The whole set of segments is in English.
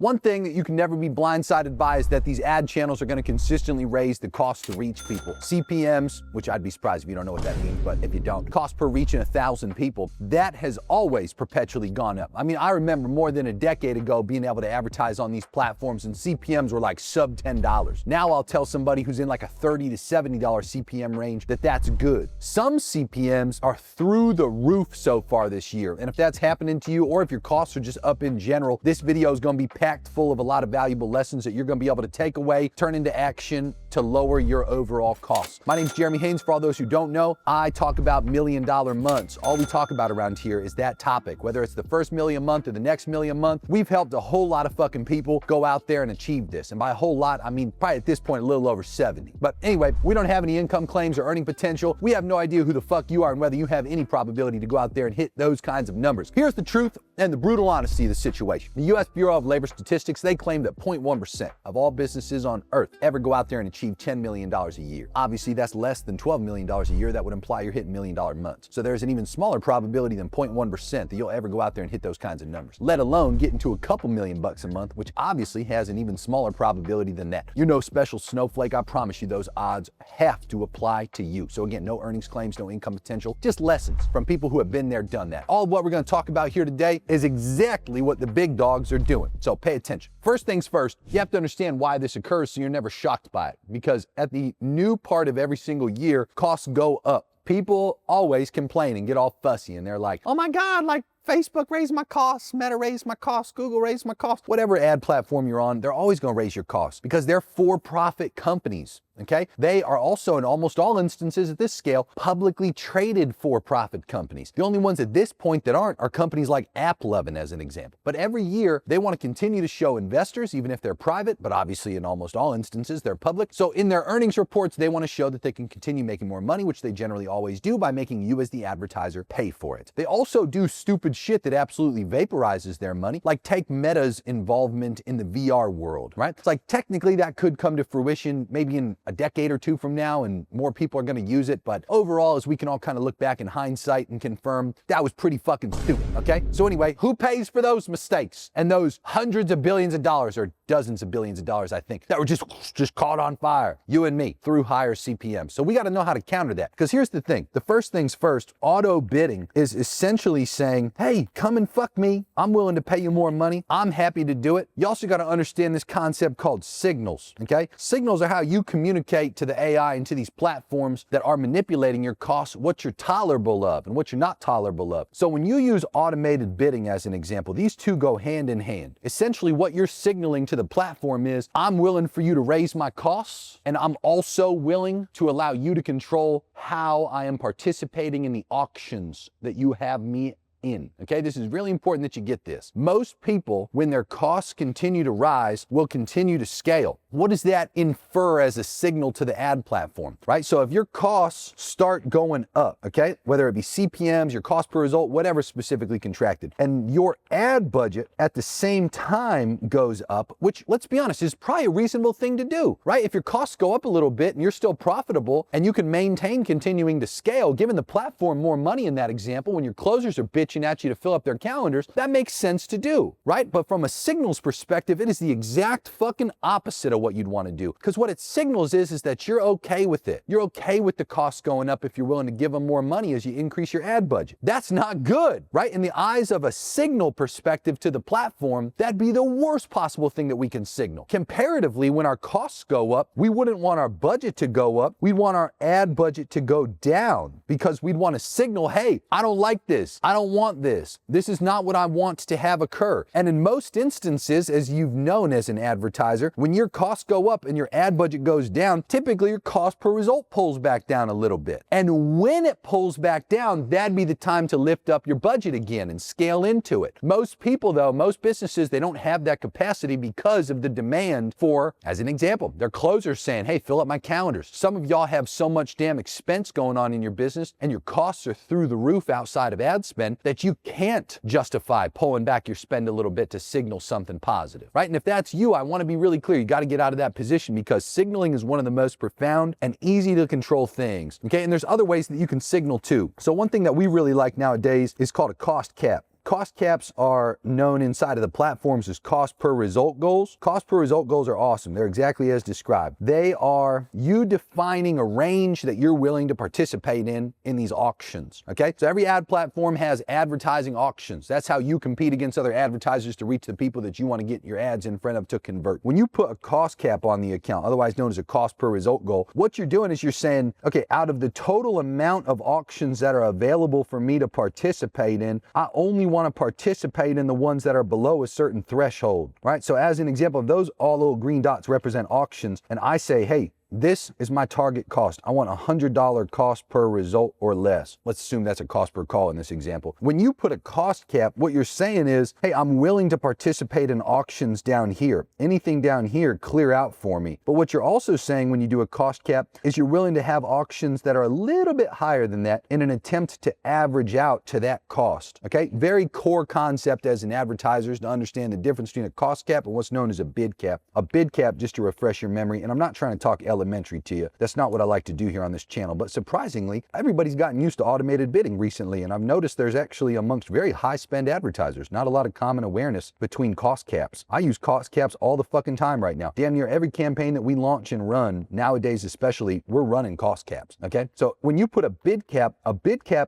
One thing that you can never be blindsided by is that these ad channels are going to consistently raise the cost to reach people. CPMs, which I'd be surprised if you don't know what that means, but if you don't, cost per reaching 1,000 people, that has always perpetually gone up. I mean, I remember more than a decade ago being able to advertise on these platforms and CPMs were like sub $10. Now I'll tell somebody who's in like a $30 to $70 CPM range that that's good. Some CPMs are through the roof so far this year. And if that's happening to you, or if your costs are just up in general, this video is going to be packed full of a lot of valuable lessons that you're going to be able to take away, turn into action to lower your overall costs. My name's Jeremy Haynes. For all those who don't know, I talk about $1 million months. All we talk about around here is that topic, whether it's the first million month or the next million month. We've helped a whole lot of fucking people go out there and achieve this. And by a whole lot, I mean probably at this point a little over 70. But anyway, we don't have any income claims or earning potential. We have no idea who the fuck you are and whether you have any probability to go out there and hit those kinds of numbers. Here's the truth and the brutal honesty of the situation. The U.S. Bureau of Labor Statistics, they claim that 0.1% of all businesses on earth ever go out there and achieve $10 million a year. Obviously, that's less than $12 million a year. That would imply you're hitting $1 million months. So there's an even smaller probability than 0.1% that you'll ever go out there and hit those kinds of numbers, let alone get into a couple million bucks a month, which obviously has an even smaller probability than that. You're no special snowflake. I promise you those odds have to apply to you. So again, no earnings claims, no income potential, just lessons from people who have been there, done that. All of what we're going to talk about here today is exactly what the big dogs are doing. So pay attention. First things first, you have to understand why this occurs so you're never shocked by it. Because at the new part of every single year, costs go up. People always complain and get all fussy and they're like, oh my God, like Facebook raised my costs, Meta raised my costs, Google raised my costs. Whatever ad platform you're on, they're always going to raise your costs because they're for-profit companies. Okay? They are also, in almost all instances at this scale, publicly traded for-profit companies. The only ones at this point that aren't are companies like AppLovin, as an example. But every year, they want to continue to show investors, even if they're private, but obviously in almost all instances, they're public. So in their earnings reports, they want to show that they can continue making more money, which they generally always do by making you as the advertiser pay for it. They also do stupid shit that absolutely vaporizes their money, like take Meta's involvement in the VR world, right? It's like technically that could come to fruition maybe in a decade or two from now and more people are going to use it. But overall, as we can all kind of look back in hindsight and confirm, that was pretty fucking stupid, okay? So anyway, who pays for those mistakes and those hundreds of billions of dollars or dozens of billions of dollars, I think, that were just caught on fire? You and me, through higher CPM. So we got to know how to counter that. Because here's the thing. The first things first, auto bidding is essentially saying, hey, come and fuck me. I'm willing to pay you more money. I'm happy to do it. You also got to understand this concept called signals, okay? Signals are how you communicate to the AI and to these platforms that are manipulating your costs, what you're tolerable of and what you're not tolerable of. So when you use automated bidding as an example, these two go hand in hand. Essentially what you're signaling to the platform is, I'm willing for you to raise my costs, and I'm also willing to allow you to control how I am participating in the auctions that you have me in. Okay, this is really important that you get this. Most people, when their costs continue to rise, will continue to scale. What does that infer as a signal to the ad platform, right? So if your costs start going up, okay, whether it be CPMs, your cost per result, whatever specifically contracted, and your ad budget at the same time goes up, which, let's be honest, is probably a reasonable thing to do, right? If your costs go up a little bit and you're still profitable and you can maintain continuing to scale, giving the platform more money in that example, when your closers are bitching at you to fill up their calendars, that makes sense to do, right? But from a signals perspective, it is the exact fucking opposite of what you'd want to do. Because what it signals is that you're okay with it. You're okay with the costs going up if you're willing to give them more money as you increase your ad budget. That's not good, right? In the eyes of a signal perspective to the platform, that'd be the worst possible thing that we can signal. Comparatively, when our costs go up, we wouldn't want our budget to go up. We'd want our ad budget to go down because we'd want to signal, hey, I don't like this. I don't want this. This is not what I want to have occur. And in most instances, as you've known as an advertiser, when your costs go up and your ad budget goes down, typically your cost per result pulls back down a little bit. And when it pulls back down, that'd be the time to lift up your budget again and scale into it. Most people though, most businesses, they don't have that capacity because of the demand for, as an example, their closers saying, hey, fill up my calendars. Some of y'all have so much damn expense going on in your business and your costs are through the roof outside of ad spend that you can't justify pulling back your spend a little bit to signal something positive, right? And if that's you, I want to be really clear. You got to get out of that position because signaling is one of the most profound and easy to control things, okay? And there's other ways that you can signal too. So one thing that we really like nowadays is called a cost cap. Cost caps are known inside of the platforms as cost per result goals. Cost per result goals are awesome. They're exactly as described. They are you defining a range that you're willing to participate in these auctions, okay? So every ad platform has advertising auctions. That's how you compete against other advertisers to reach the people that you want to get your ads in front of to convert. When you put a cost cap on the account, otherwise known as a cost per result goal, what you're doing is you're saying, okay, out of the total amount of auctions that are available for me to participate in, I only want to participate in the ones that are below a certain threshold, right? So as an example of those, all little green dots represent auctions, and I say, hey, this is my target cost. I want $100 cost per result or less. Let's assume that's a cost per call in this example. When you put a cost cap, what you're saying is, hey, I'm willing to participate in auctions down here. Anything down here, clear out for me. But what you're also saying when you do a cost cap is you're willing to have auctions that are a little bit higher than that in an attempt to average out to that cost, okay? Very core concept as an advertiser is to understand the difference between a cost cap and what's known as a bid cap. A bid cap, just to refresh your memory, and I'm not trying to talk elementary to you. That's not what I like to do here on this channel. But surprisingly, everybody's gotten used to automated bidding recently, and I've noticed there's actually amongst very high spend advertisers not a lot of common awareness between cost caps. I use cost caps all the fucking time right now. Damn near every campaign that we launch and run nowadays, especially, we're running cost caps. Okay, so when you put a bid cap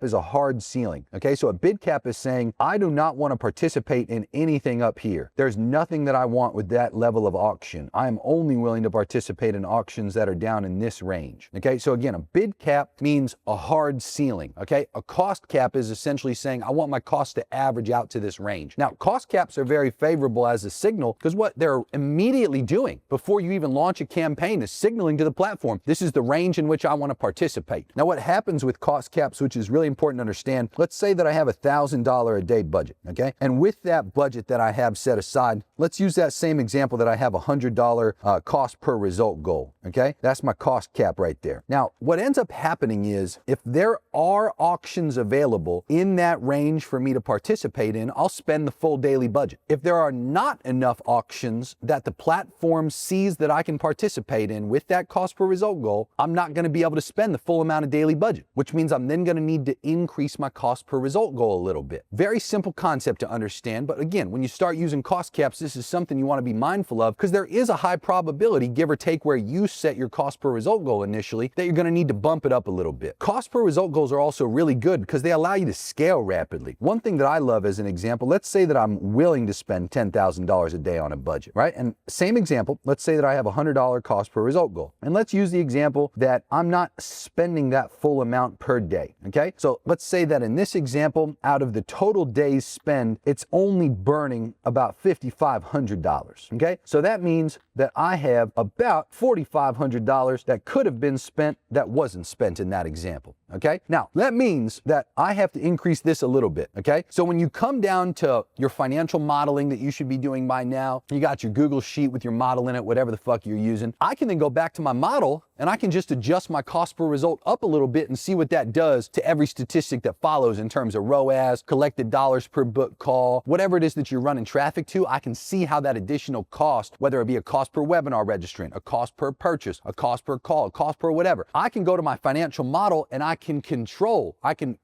is a hard ceiling. Okay, so a bid cap is saying I do not want to participate in anything up here. There's nothing that I want with that level of auction. I am only willing to participate in auctions that are down in this range. Okay, so again, a bid cap means a hard ceiling. Okay, a cost cap is essentially saying I want my cost to average out to this range. Now, cost caps are very favorable as a signal because what they're immediately doing before you even launch a campaign is signaling to the platform, this is the range in which I want to participate. Now, what happens with cost caps, which is really important to understand, let's say that I have $1,000 a day budget, okay? And with that budget that I have set aside, let's use that same example that I have $100 cost per result goal, okay? That's my cost cap right there. Now, what ends up happening is if there are auctions available in that range for me to participate in, I'll spend the full daily budget. If there are not enough auctions that the platform sees that I can participate in with that cost per result goal, I'm not going to be able to spend the full amount of daily budget, which means I'm then going to need to increase my cost per result goal a little bit. Very simple concept to understand, but again, when you start using cost caps, this is something you want to be mindful of because there is a high probability, give or take where you set your cost per result goal initially, that you're going to need to bump it up a little bit. Cost per result goals are also really good because they allow you to scale rapidly. One thing that I love as an example, let's say that I'm willing to spend $10,000 a day on a budget, right? And same example, let's say that I have a $100 cost per result goal. And let's use the example that I'm not spending that full amount per day, okay? So let's say that in this example, out of the total days spend, it's only burning about $5,500, okay? So that means that I have about $4,500 that could have been spent that wasn't spent in that example, okay? Now, that means that I have to increase this a little bit, okay? So when you come down to your financial modeling that you should be doing by now, you got your Google sheet with your model in it, whatever the fuck you're using, I can then go back to my model and I can just adjust my cost per result up a little bit and see what that does to every statistic that follows in terms of ROAS, collected dollars per book call, whatever it is that you're running traffic to, I can see how that additional cost, whether it be a cost per webinar registrant, a cost per purchase, a cost per call, a cost per whatever. I can go to my financial model and I can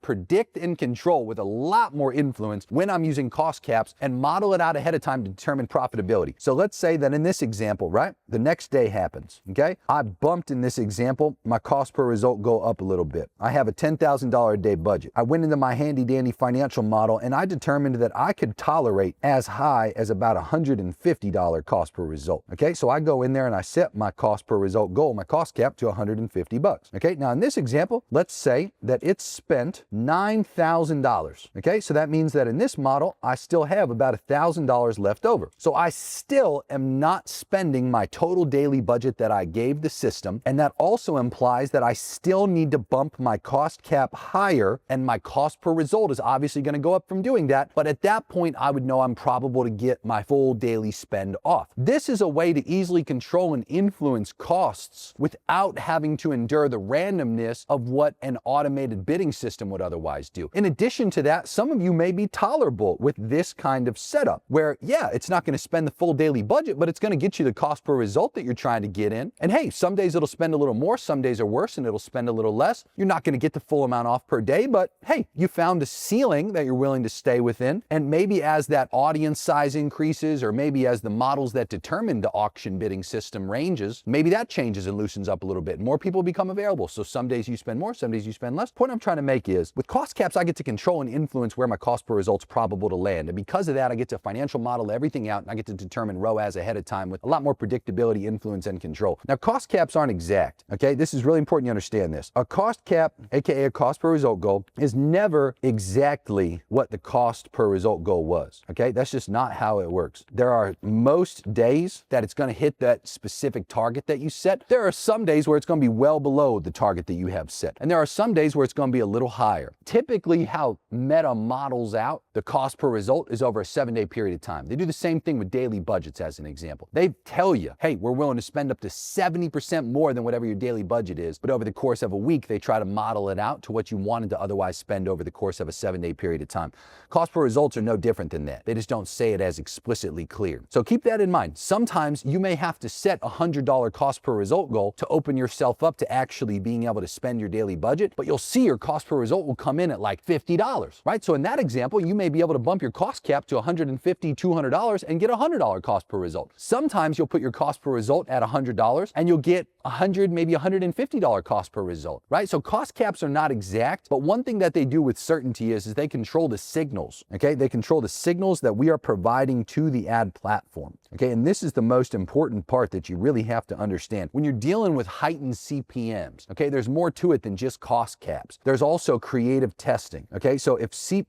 predict and control with a lot more influence when I'm using cost caps and model it out ahead of time to determine profitability. So let's say that in this example, right, the next day happens, okay? I bumped in this example, my cost per result go up a little bit. I have a $10,000 a day budget. I went into my handy dandy financial model and I determined that I could tolerate as high as about $150 cost per result. Okay, so I go in there and I set my cost per result goal, my cost cap to $150. Okay, now in this example, let's say that it's spent $9,000. Okay, so that means that in this model, I still have about $1,000 left over. So I still am not spending my total daily budget that I gave the system. And that also implies that I still need to bump my cost cap higher, and my cost per result is obviously going to go up from doing that. But at that point, I would know I'm probable to get my full daily spend off. This is a way to easily control and influence costs without having to endure the randomness of what an automated bidding system would otherwise do. In addition to that, some of you may be tolerable with this kind of setup where, yeah, it's not going to spend the full daily budget, but it's going to get you the cost per result that you're trying to get in. And hey, some days it'll spend a little more, some days are worse, and it'll spend a little less. You're not going to get the full amount off per day, but hey, you found a ceiling that you're willing to stay within. And maybe as that audience size increases, or maybe as the models that determine the auction bidding system ranges, maybe that changes and loosens up a little bit. More people become available. So some days you spend more, some days you spend less. The point I'm trying to make is with cost caps, I get to control and influence where my cost per result's probable to land. And because of that, I get to financial model everything out, and I get to determine ROAS ahead of time with a lot more predictability, influence, and control. Now, cost caps aren't exact, okay? This is really important you understand this. A cost cap, aka a cost per result goal, is never exactly what the cost per result goal was, okay? That's just not how it works. There are most days that it's gonna hit that specific target that you set. There are some days where it's gonna be well below the target that you have set. And there are some days where it's gonna be a little higher. Typically, how Meta models out the cost per result is over a 7-day period of time. They do the same thing with daily budgets as an example. They tell you, hey, we're willing to spend up to 70% more than whatever your daily budget is, but over the course of a week, they try to model it out to what you wanted to otherwise spend over the course of a 7-day period of time. Cost per results are no different than that. They just don't say it as explicitly clear. So keep that in mind. Sometimes you may have to set a $100 cost per result goal to open yourself up to actually being able to spend your daily budget, but you'll see your cost per result will come in at like $50, right? So in that example, you may be able to bump your cost cap to $150, $200 and get a $100 cost per result. Sometimes you'll put your cost per result at $100 and you'll get $100, maybe $150 cost per result, right? So cost caps are not exact, but one thing that they do with certainty is they control the signals, okay? They control the signals that we are providing to the ad platform, okay? And this is the most important part that you really have to understand. When you're dealing with heightened CPMs, okay, there's more to it than just cost caps. There's also creative testing, okay? So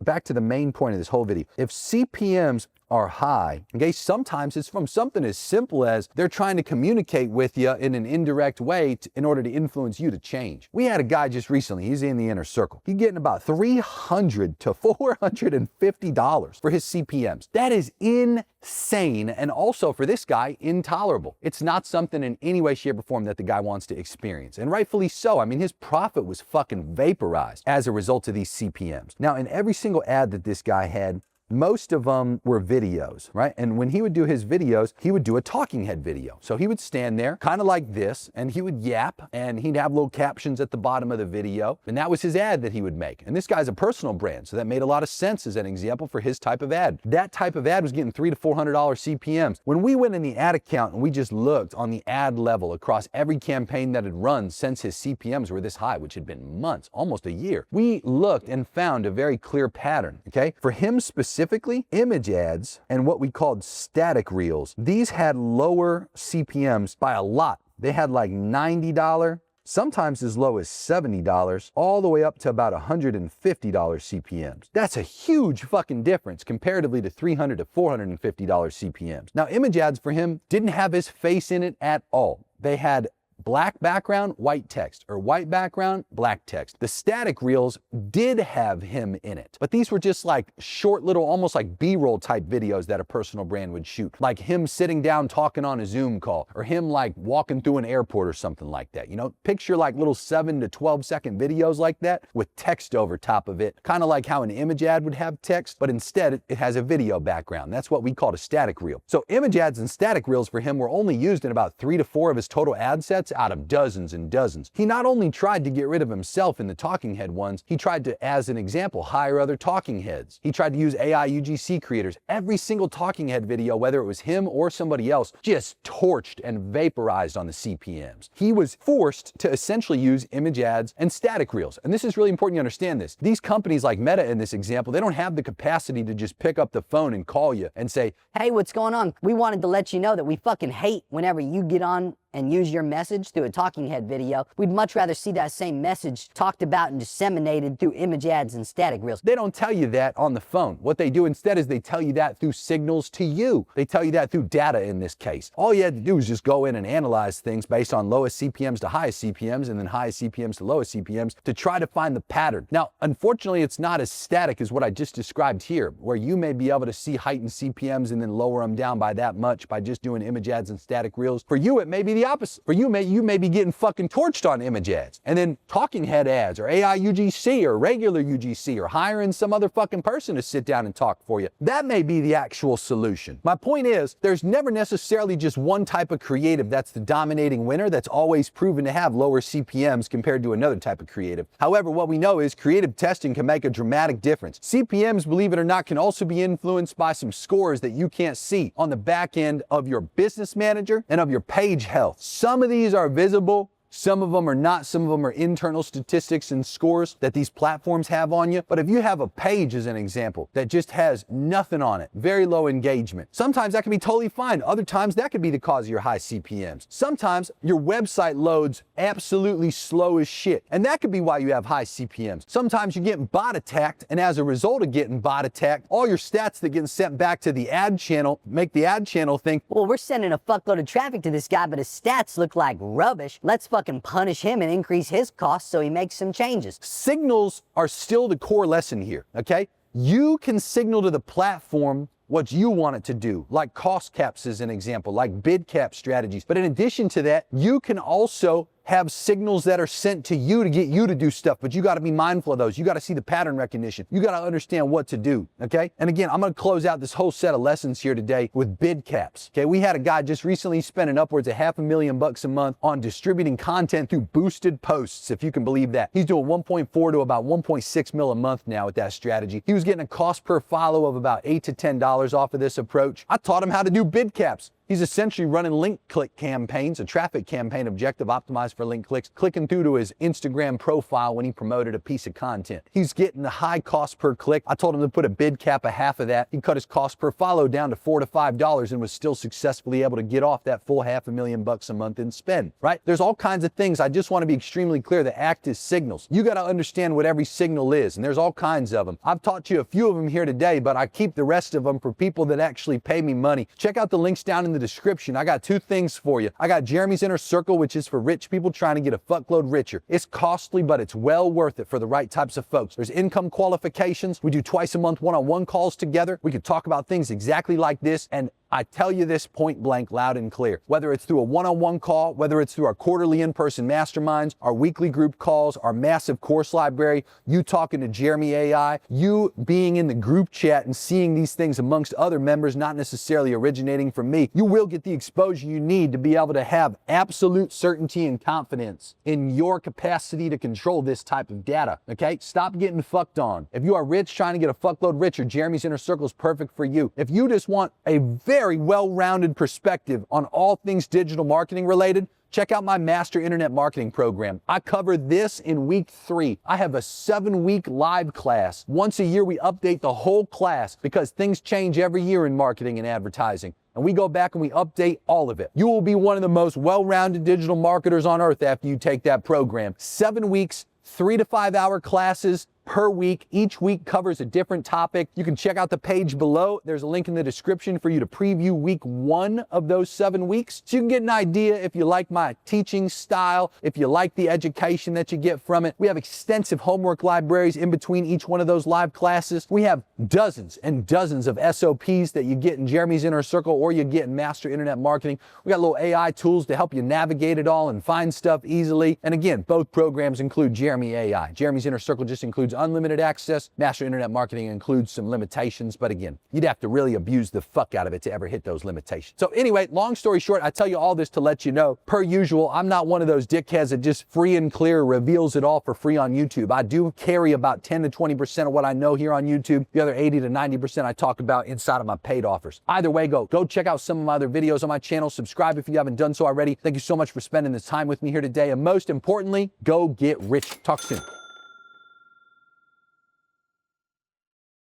back to the main point of this whole video, if CPMs are high, okay, sometimes it's from something as simple as they're trying to communicate with you in an indirect way in order to influence you to change. We had a guy just recently, he's in the inner circle. He's getting about $300 to $450 for his CPMs. That is insane, and also for this guy, intolerable. It's not something in any way, shape, or form that the guy wants to experience, and rightfully so. I mean, his profit was fucking vaporized as a result of these CPMs. Now, in every single ad that this guy had, most of them were videos, right? And when he would do his videos, he would do a talking head video. So he would stand there kind of like this, and he would yap, and he'd have little captions at the bottom of the video. And that was his ad that he would make. And this guy's a personal brand, so that made a lot of sense as an example for his type of ad. That type of ad was getting $300 to $400 CPMs. When we went in the ad account and we just looked on the ad level across every campaign that had run since his CPMs were this high, which had been months, almost a year, we looked and found a very clear pattern, okay? For him specifically, image ads and what we called static reels, these had lower CPMs by a lot. They had like $90, sometimes as low as $70, all the way up to about $150 CPMs. That's a huge fucking difference comparatively to $300 to $450 CPMs. Now, image ads for him didn't have his face in it at all. They had black background, white text, or white background, black text. The static reels did have him in it, but these were just like short little, almost like B-roll type videos that a personal brand would shoot. Like him sitting down talking on a Zoom call, or him like walking through an airport or something like that. You know, picture like little 7 to 12 second videos like that with text over top of it, kind of like how an image ad would have text, but instead it has a video background. That's what we called a static reel. So image ads and static reels for him were only used in about 3 to 4 of his total ad sets out of dozens and dozens. He not only tried to get rid of himself in the talking head ones, he tried to, as an example, hire other talking heads. He tried to use AI UGC creators. Every single talking head video, whether it was him or somebody else, just torched and vaporized on the CPMs. He was forced to essentially use image ads and static reels. And this is really important you understand this. These companies like Meta in this example, they don't have the capacity to just pick up the phone and call you and say, "Hey, what's going on? We wanted to let you know that we fucking hate whenever you get on and use your message through a talking head video. We'd much rather see that same message talked about and disseminated through image ads and static reels." They don't tell you that on the phone. What they do instead is they tell you that through signals to you. They tell you that through data in this case. All you had to do is just go in and analyze things based on lowest CPMs to highest CPMs and then highest CPMs to lowest CPMs to try to find the pattern. Now, unfortunately, it's not as static as what I just described here, where you may be able to see heightened CPMs and then lower them down by that much by just doing image ads and static reels. For you, it may be the the opposite. For you may be getting fucking torched on image ads, and then talking head ads, or AI UGC, or regular UGC, or hiring some other fucking person to sit down and talk for you. That may be the actual solution. My point is, there's never necessarily just one type of creative that's the dominating winner that's always proven to have lower CPMs compared to another type of creative. However, what we know is creative testing can make a dramatic difference. CPMs, believe it or not, can also be influenced by some scores that you can't see on the back end of your business manager and of your page health. Some of these are visible, some of them are not. Some of them are internal statistics and scores that these platforms have on you. But if you have a page, as an example, that just has nothing on it, very low engagement, sometimes that can be totally fine. Other times that could be the cause of your high CPMs. Sometimes your website loads absolutely slow as shit, and that could be why you have high CPMs. Sometimes you're getting bot attacked, and as a result of getting bot attacked, all your stats that get sent back to the ad channel make the ad channel think, well, we're sending a fuckload of traffic to this guy, but his stats look like rubbish. Let's fucking punish him and increase his costs so he makes some changes. Signals are still the core lesson here, okay? You can signal to the platform what you want it to do, like cost caps as an example, like bid cap strategies. But in addition to that, you can also have signals that are sent to you to get you to do stuff, but you got to be mindful of those. You got to see the pattern recognition. You got to understand what to do, okay? And again, I'm going to close out this whole set of lessons here today with bid caps, okay? We had a guy just recently spending upwards of $500,000 a month on distributing content through boosted posts, if you can believe that. He's doing 1.4 to about 1.6 mil a month now with that strategy. He was getting a cost per follow of about $8 to $10 off of this approach. I taught him how to do bid caps. He's essentially running link click campaigns, a traffic campaign objective optimized for link clicks, clicking through to his Instagram profile when he promoted a piece of content. He's getting the high cost per click. I told him to put a bid cap of half of that. He cut his cost per follow down to $4 to $5 and was still successfully able to get off that full $500,000 a month in spend, right? There's all kinds of things. I just want to be extremely clear that act as signals. You got to understand what every signal is, and there's all kinds of them. I've taught you a few of them here today, but I keep the rest of them for people that actually pay me money. Check out the links down in the description. I got two things for you. I got Jeremy's Inner Circle, which is for rich people trying to get a fuckload richer. It's costly, but it's well worth it for the right types of folks. There's income qualifications. We do twice a month one-on-one calls together. We can talk about things exactly like this, and I tell you this point blank, loud and clear. Whether it's through a one-on-one call, whether it's through our quarterly in-person masterminds, our weekly group calls, our massive course library, you talking to Jeremy AI, you being in the group chat and seeing these things amongst other members, not necessarily originating from me, you will get the exposure you need to be able to have absolute certainty and confidence in your capacity to control this type of data, okay? Stop getting fucked on. If you are rich trying to get a fuckload richer, Jeremy's Inner Circle is perfect for you. If you just want a very well-rounded perspective on all things digital marketing related, check out my Master Internet Marketing program. I cover this in week 3. I have a 7-week live class. Once a year, we update the whole class because things change every year in marketing and advertising. And we go back and we update all of it. You will be one of the most well-rounded digital marketers on earth after you take that program. 7 weeks, 3 to 5 hour classes per week. Each week covers a different topic. You can check out the page below. There's a link in the description for you to preview week 1 of those 7 weeks. So you can get an idea if you like my teaching style, if you like the education that you get from it. We have extensive homework libraries in between each one of those live classes. We have dozens and dozens of SOPs that you get in Jeremy's Inner Circle or you get in Master Internet Marketing. We got little AI tools to help you navigate it all and find stuff easily. And again, both programs include Jeremy AI. Jeremy's Inner Circle just includes unlimited access. Master Internet Marketing includes some limitations, but again, you'd have to really abuse the fuck out of it to ever hit those limitations. So anyway, long story short, I tell you all this to let you know, per usual, I'm not one of those dickheads that just free and clear reveals it all for free on YouTube. I do carry about 10 to 20% of what I know here on YouTube. The other 80 to 90% I talk about inside of my paid offers. Either way, go check out some of my other videos on my channel. Subscribe if you haven't done so already. Thank you so much for spending this time with me here today. And most importantly, go get rich. Talk soon.